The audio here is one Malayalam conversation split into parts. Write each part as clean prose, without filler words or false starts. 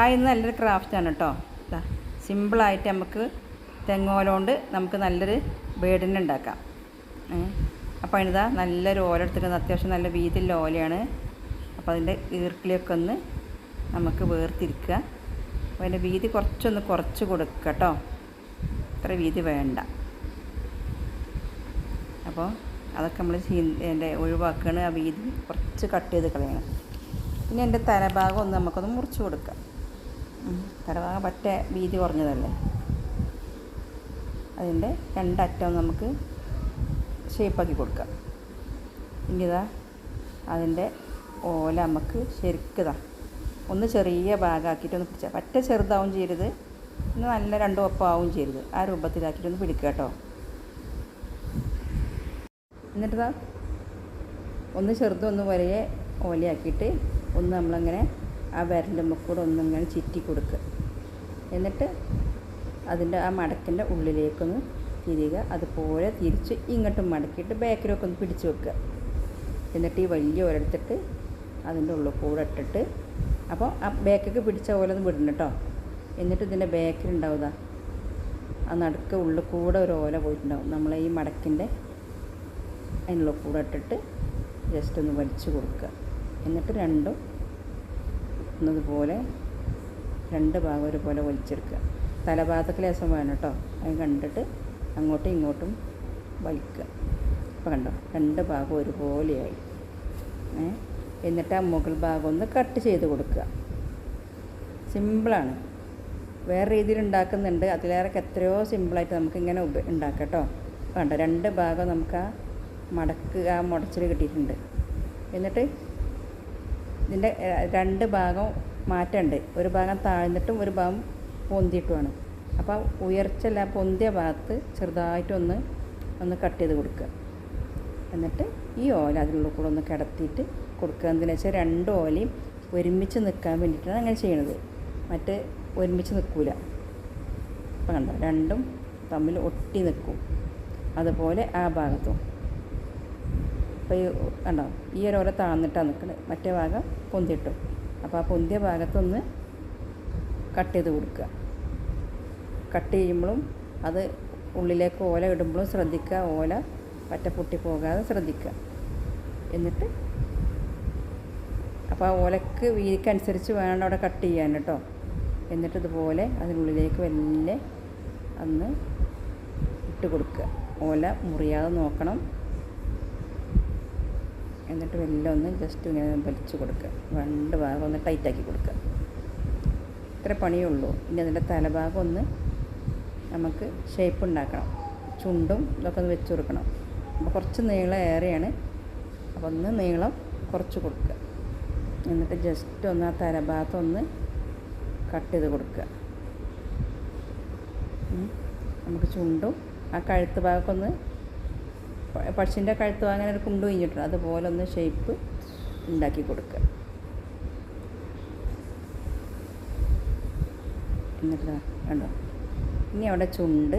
ഇത് നല്ലൊരു ക്രാഫ്റ്റാണ് കേട്ടോ. സിമ്പിളായിട്ട് നമുക്ക് തെങ്ങോല കൊണ്ട് നമുക്ക് നല്ലൊരു ബേഡിനെ ഉണ്ടാക്കാം. അപ്പോൾ അതിനിതാ നല്ലൊരു ഓല എടുത്തിട്ട് അത്യാവശ്യം നല്ല വീതിയുള്ള ഓലയാണ്. അപ്പോൾ അതിൻ്റെ ഈർക്കിളിയൊക്കെ ഒന്ന് നമുക്ക് വേർതിരിക്കുക. അപ്പോൾ അതിൻ്റെ വീതി കുറച്ചൊന്ന് കുറച്ച് കൊടുക്കുക കേട്ടോ. ഇത്ര വീതി വേണ്ട. അപ്പോൾ അതൊക്കെ നമ്മൾ എൻ്റെ ഒഴിവാക്കുകയാണ്. ആ വീതി കുറച്ച് കട്ട് ചെയ്ത് കളയണം. പിന്നെ എൻ്റെ തലഭാഗം ഒന്ന് നമുക്കൊന്ന് മുറിച്ച് കൊടുക്കാം. തലഭാഗം പറ്റ വീതി കുറഞ്ഞതല്ലേ. അതിൻ്റെ രണ്ടറ്റം നമുക്ക് ഷേപ്പാക്കി കൊടുക്കാം. ഇനി ഇതാ അതിൻ്റെ ഓല നമുക്ക് ശരിക്കതാ ഒന്ന് ചെറിയ ഭാഗമാക്കിയിട്ട് ഒന്ന് പിടിച്ചാൽ പറ്റ ചെറുതാവും ചെയ്യരുത്, പിന്നെ നല്ല രണ്ടും ഒപ്പമാവും ചെയ്യരുത്. ആ രൂപത്തിലാക്കിയിട്ടൊന്ന് പിടിക്കുക കേട്ടോ. എന്നിട്ടിതാ ഒന്ന് ചെറുതൊന്ന് വലിയ ഓലയാക്കിയിട്ട് ഒന്ന് നമ്മളങ്ങനെ ആ വിരലുമ്മ കൂടെ ഒന്നിങ്ങനെ ചുറ്റി കൊടുക്കുക. എന്നിട്ട് അതിൻ്റെ ആ മടക്കിൻ്റെ ഉള്ളിലേക്കൊന്ന് തിരിയുക. അതുപോലെ തിരിച്ച് ഇങ്ങോട്ടും മടക്കിയിട്ട് ബാക്കിലൊക്കെ ഒന്ന് പിടിച്ച് വെക്കുക. എന്നിട്ട് ഈ വലിയ ഓലെടുത്തിട്ട് അതിൻ്റെ ഉള്ളിൽ കൂടെ ഇട്ടിട്ട്, അപ്പോൾ ആ ബാക്കൊക്കെ പിടിച്ച പോലെ ഒന്ന് വിടണം കേട്ടോ. എന്നിട്ട് ഇതിൻ്റെ ബാക്കിലുണ്ടാവുക ആ നടുക്ക് ഉള്ളിൽ കൂടെ ഒരു ഓല പോയിട്ടുണ്ടാവും. നമ്മൾ ഈ മടക്കിൻ്റെ അതിനുള്ള കൂടെ ഇട്ടിട്ട് ജസ്റ്റ് ഒന്ന് വലിച്ചു കൊടുക്കുക. എന്നിട്ട് രണ്ടും എന്നതുപോലെ രണ്ട് ഭാഗം ഒരുപോലെ വലിച്ചെടുക്കുക. തലഭാഗത്തൊക്കെ ലേശം വേണം കേട്ടോ. അത് കണ്ടിട്ട് അങ്ങോട്ടും ഇങ്ങോട്ടും വലിക്കുക. അപ്പോൾ കണ്ടോ, രണ്ട് ഭാഗം ഒരുപോലെയായി. എന്നിട്ട് ആ മുകൾ ഭാഗം ഒന്ന് കട്ട് ചെയ്ത് കൊടുക്കുക. സിമ്പിളാണ്. വേറെ രീതിയിൽ ഉണ്ടാക്കുന്നുണ്ട്. അതിലേറെ എത്രയോ സിമ്പിളായിട്ട് നമുക്കിങ്ങനെ ഉണ്ടാക്കാം കേട്ടോ. കണ്ടോ, രണ്ട് ഭാഗം നമുക്ക് ആ മടക്ക് ആ മുടച്ചിൽ കിട്ടിയിട്ടുണ്ട്. എന്നിട്ട് ഇതിൻ്റെ രണ്ട് ഭാഗം മാറ്റമുണ്ട്. ഒരു ഭാഗം താഴ്ന്നിട്ടും ഒരു ഭാഗം പൊന്തിയിട്ടുമാണ്. അപ്പോൾ ഉയർച്ചല്ല, പൊന്തിയ ഭാഗത്ത് ചെറുതായിട്ടൊന്ന് കട്ട് ചെയ്ത് കൊടുക്കുക. എന്നിട്ട് ഈ ഓല അതിനുള്ള കൂടെ ഒന്ന് കിടത്തിയിട്ട് കൊടുക്കുക. എന്തിനാ വെച്ചാൽ രണ്ട് ഓലയും ഒരുമിച്ച് നിൽക്കാൻ വേണ്ടിയിട്ടാണ് അങ്ങനെ ചെയ്യണത്. മറ്റ് ഒരുമിച്ച് നിൽക്കില്ല. അപ്പം കണ്ടോ, രണ്ടും തമ്മിൽ ഒട്ടി നിൽക്കും. അതുപോലെ ആ ഭാഗത്തും. അപ്പോൾ ഈ കണ്ടോ, ഈ ഒരു ഓല താഴ്ന്നിട്ടാണ് നിൽക്കുന്നത്, മറ്റേ ഭാഗം പൊന്തിയിട്ടു. അപ്പോൾ ആ പൊന്തിയ ഭാഗത്തൊന്ന് കട്ട് ചെയ്ത് കൊടുക്കുക. കട്ട് ചെയ്യുമ്പോഴും അത് ഉള്ളിലേക്ക് ഓല ഇടുമ്പോഴും ശ്രദ്ധിക്കുക, ഓല പറ്റ പൊട്ടി പോകാതെ ശ്രദ്ധിക്കുക. എന്നിട്ട് അപ്പോൾ ആ ഓലക്ക് വീതിക്കനുസരിച്ച് വേണം അവിടെ കട്ട് ചെയ്യാൻ കേട്ടോ. എന്നിട്ട് ഇതുപോലെ അതിനുള്ളിലേക്ക് വലിയ ഒന്ന് ഇട്ട് കൊടുക്കുക. ഓല മുറിയാതെ നോക്കണം. എന്നിട്ട് വെല്ലം ഒന്ന് ജസ്റ്റ് ഇങ്ങനെ വലിച്ചു കൊടുക്കുക. രണ്ട് ഭാഗം ഒന്ന് ടൈറ്റാക്കി കൊടുക്കുക. ഇത്ര പണിയേ ഉള്ളൂ. ഇനി അതിൻ്റെ തലഭാഗം ഒന്ന് നമുക്ക് ഷേപ്പ് ഉണ്ടാക്കണം. ചുണ്ടും ഇതൊക്കെ ഒന്ന് വെച്ച് കൊടുക്കണം. അപ്പോൾ കുറച്ച് നീളം ഏറെയാണ്. അപ്പോൾ ഒന്ന് നീളം കുറച്ച് കൊടുക്കുക. എന്നിട്ട് ജസ്റ്റ് ഒന്ന് ആ തലഭാഗത്തൊന്ന് കട്ട് ചെയ്ത് കൊടുക്കുക. നമുക്ക് ചുണ്ടും ആ കഴുത്ത് ഭാഗമൊക്കെ ഒന്ന് പക്ഷിൻ്റെ കഴുത്ത് അങ്ങനെ ഒരു കുണ്ട് കഴിഞ്ഞിട്ടുണ്ട്, അതുപോലെ ഒന്ന് ഷേപ്പ് ഉണ്ടാക്കി കൊടുക്കുക. എന്നിട്ട് കണ്ടോ, ഇനി അവിടെ ചുണ്ട്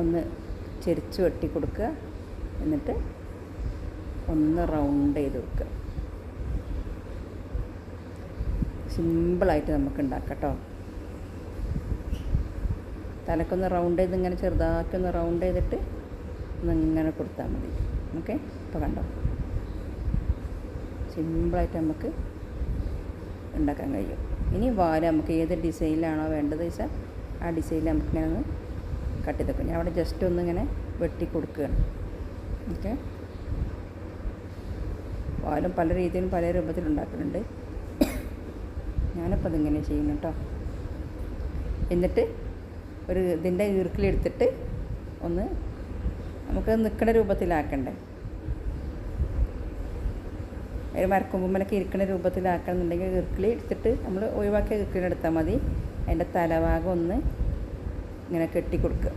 ഒന്ന് ചെരിച്ച് വെട്ടി കൊടുക്കുക. എന്നിട്ട് ഒന്ന് റൗണ്ട് ചെയ്ത് വെക്കുക. സിമ്പിളായിട്ട് നമുക്ക് ഉണ്ടാക്കാം കേട്ടോ. തലക്കൊന്ന് റൗണ്ട് ചെയ്ത് ഇങ്ങനെ ചെറുതാക്കി ഒന്ന് റൗണ്ട് ചെയ്തിട്ട് ഒന്നിങ്ങനെ കൊടുത്താൽ മതി. ഓക്കെ, ഇപ്പോൾ കണ്ടോ, സിമ്പിളായിട്ട് നമുക്ക് ഉണ്ടാക്കാൻ കഴിയും. ഇനി വാല് നമുക്ക് ഏത് ഡിസൈനിലാണോ വേണ്ടത് വെച്ചാൽ ആ ഡിസൈനിൽ നമുക്കിങ്ങനെ ഒന്ന് കട്ട് ചെയ്തെടുക്കും. ഞാൻ അവിടെ ജസ്റ്റ് ഒന്നിങ്ങനെ വെട്ടി കൊടുക്കുകയാണ്. ഓക്കെ, വാലും പല രീതിയിലും പല രൂപത്തിലുണ്ടാക്കുന്നുണ്ട്. ഞാനിപ്പോൾ അതിങ്ങനെ ചെയ്യുന്നു കേട്ടോ. എന്നിട്ട് ഒരു ഇതിൻ്റെ ഈർക്കിലെടുത്തിട്ട് ഒന്ന് നമുക്ക് നിൽക്കുന്ന രൂപത്തിലാക്കണ്ടേ. ഒരു മരക്കൊമ്പുമ്മലൊക്കെ ഇരിക്കുന്ന രൂപത്തിലാക്കണമെന്നുണ്ടെങ്കിൽ ഈർക്കിളി എടുത്തിട്ട് നമ്മൾ ഒഴിവാക്കിയ ഈർക്കിലെടുത്താൽ മതി. അതിൻ്റെ തലഭാഗം ഒന്ന് ഇങ്ങനെ കെട്ടി കൊടുക്കുക.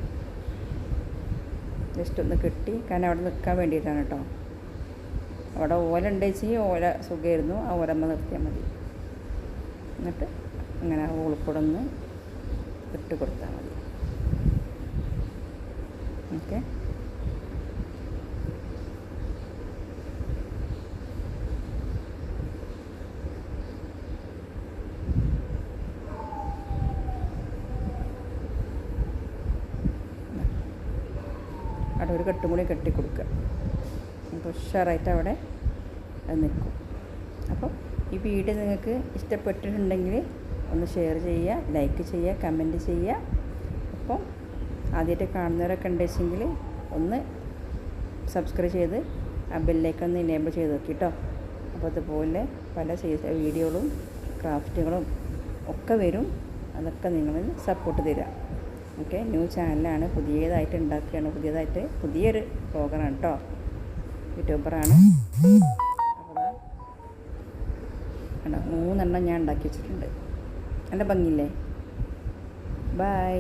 ജസ്റ്റ് ഒന്ന് കെട്ടി, കാരണം അവിടെ നിൽക്കാൻ വേണ്ടിയിട്ടാണ് കേട്ടോ. അവിടെ ഓല ഉണ്ടെങ്കിൽ ഓല സുഖമായിരുന്നു, ആ ഓലമ്മ നിർത്തിയാൽ മതി. എന്നിട്ട് അങ്ങനെ ആ ഓളിക്കൂടെ ഒന്ന് ഇട്ട് കൊടുത്താൽ മതി. ഓക്കെ, അവിടെ ഒരു കെട്ടും കൂടി കെട്ടി കൊടുക്കുക. അപ്പോൾ ഉഷാറായിട്ട് അവിടെ അത് നിൽക്കും. അപ്പോൾ ഈ വീഡിയോ നിങ്ങൾക്ക് ഇഷ്ടപ്പെട്ടിട്ടുണ്ടെങ്കിൽ ഒന്ന് ഷെയർ ചെയ്യുക, ലൈക്ക് ചെയ്യുക, കമൻറ്റ് ചെയ്യുക. അപ്പോൾ ആദ്യമായിട്ട് കാണുന്നവരൊക്കെ ഉണ്ടെങ്കിൽ ഒന്ന് സബ്സ്ക്രൈബ് ചെയ്ത് ആ ബെല്ലൈക്കൺ ഒന്ന് എനേബിൾ ചെയ്ത് നോക്കി കേട്ടോ. അപ്പോൾ അതുപോലെ പല വീഡിയോകളും ക്രാഫ്റ്റുകളും ഒക്കെ വരും. അതൊക്കെ നിങ്ങൾ സപ്പോർട്ട് തരിക. ഓക്കെ, ന്യൂ ചാനലാണ്, പുതിയതായിട്ട് ഉണ്ടാക്കുകയാണ്, പുതിയൊരു ബ്ലോഗറാണ് കേട്ടോ, യൂട്യൂബറാണ്. അപ്പോൾ കണ്ടോ 3 എണ്ണം ഞാൻ ഉണ്ടാക്കി വെച്ചിട്ടുണ്ട്. നല്ല ഭംഗിയില്ലേ? ബൈ.